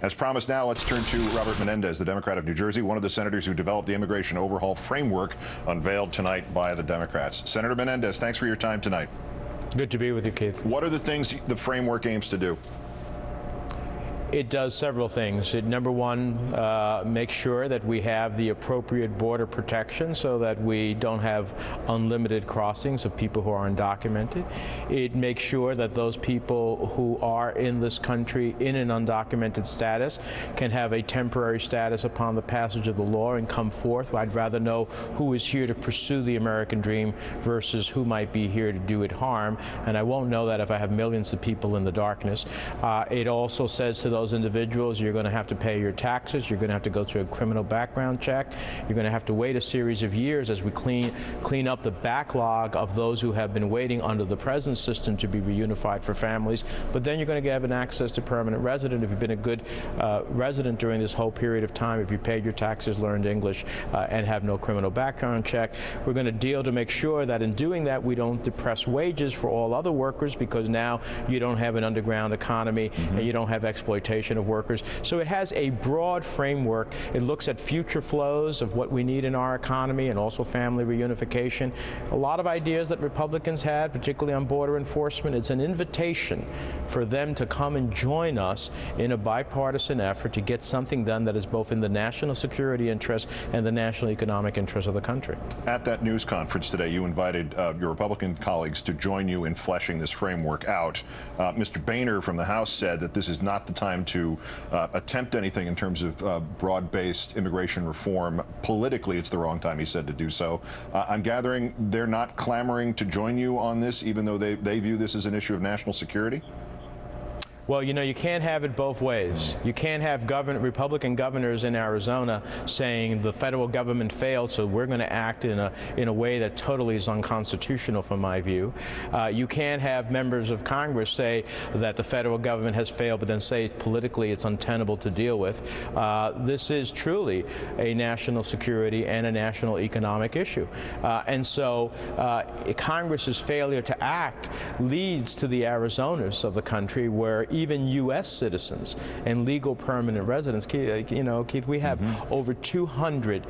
As promised, now let's turn to Robert Menendez, the Democrat of New Jersey, one of the senators who developed the immigration overhaul framework unveiled tonight by the Democrats. Senator Menendez, thanks for your time tonight. Good to be with you, Keith. What are the things the framework aims to do? It does several things. Number one, make sure that we have the appropriate border protection so that we don't have unlimited crossings of people who are undocumented. It makes sure that those people who are in this country in an undocumented status can have a temporary status upon the passage of the law and come forth. I'd rather know who is here to pursue the American dream versus who might be here to do it harm, and I won't know that if I have millions of people in the darkness. It also says to those individuals, you're going to have to pay your taxes, you're going to have to go through a criminal background check, you're going to have to wait a series of years as we clean up the backlog of those who have been waiting under the present system to be reunified for families, but then you're going to have an access to permanent resident if you've been a good resident during this whole period of time, if you paid your taxes, learned English, and have no criminal background check. We're going to deal to make sure that in doing that we don't depress wages for all other workers, because now you don't have an underground economy and you don't have exploitation of workers. So it has a broad framework. It looks at future flows of what we need in our economy and also family reunification. A lot of ideas that Republicans had, particularly on border enforcement. It's an invitation for them to come and join us in a bipartisan effort to get something done that is both in the national security interest and the national economic interest of the country. At that news conference today, you invited your Republican colleagues to join you in fleshing this framework out. Mr. Boehner from the House said that this is not the time to attempt anything in terms of broad-based immigration reform. Politically, it's the wrong time, he said, to do so. I'm gathering they're not clamoring to join you on this, even though they view this as an issue of national security? Well, you know, you can't have it both ways. You can't have Republican governors in Arizona saying the federal government failed, so we're going to act in a way that totally is unconstitutional from my view. You can't have members of Congress say that the federal government has failed, but then say politically it's untenable to deal with. This is truly a national security and a national economic issue. And so Congress's failure to act leads to the Arizonas of the country where even U.S. citizens and legal permanent residents, Keith, we have over 200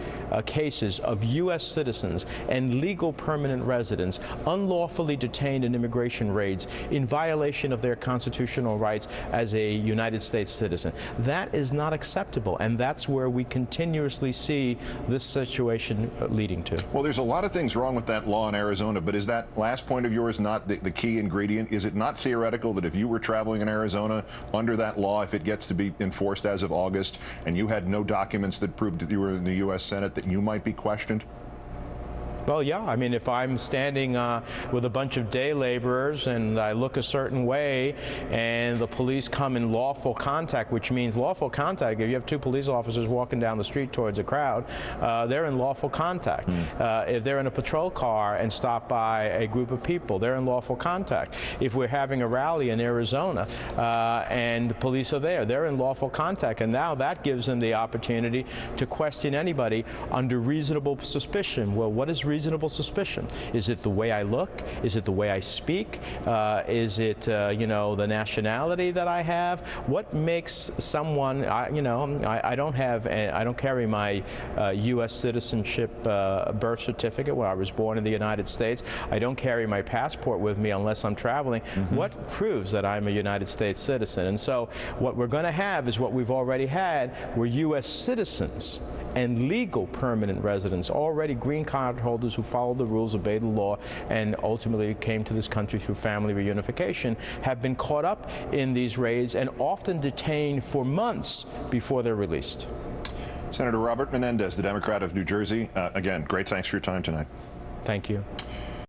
cases of U.S. citizens and legal permanent residents unlawfully detained in immigration raids in violation of their constitutional rights as a United States citizen. That is not acceptable, and that's where we continuously see this situation leading to. Well, there's a lot of things wrong with that law in Arizona, but is that last point of yours not the key ingredient? Is it not theoretical that if you were traveling in Arizona under that law, if it gets to be enforced as of August, and you had no documents that proved that you were in the U.S. Senate, that you might be questioned? Well, yeah. I mean, if I'm standing with a bunch of day laborers and I look a certain way and the police come in lawful contact, which means lawful contact, if you have two police officers walking down the street towards a crowd, they're in lawful contact. If they're in a patrol car and stop by a group of people, they're in lawful contact. If we're having a rally in Arizona and the police are there, they're in lawful contact. And now that gives them the opportunity to question anybody under reasonable suspicion. Well, what is reasonable suspicion? Is it the way I look? Is it the way I speak? Is it, the nationality that I have? What makes someone, I don't carry my U.S. citizenship birth certificate where I was born in the United States. I don't carry my passport with me unless I'm traveling. What proves that I'm a United States citizen? And so what we're going to have is what we've already had, where U.S. citizens and legal permanent residents, already green card holders who followed the rules, obeyed the law, and ultimately came to this country through family reunification, have been caught up in these raids and often detained for months before they're released. Senator Robert Menendez, the Democrat of New Jersey. Again, great thanks for your time tonight. Thank you.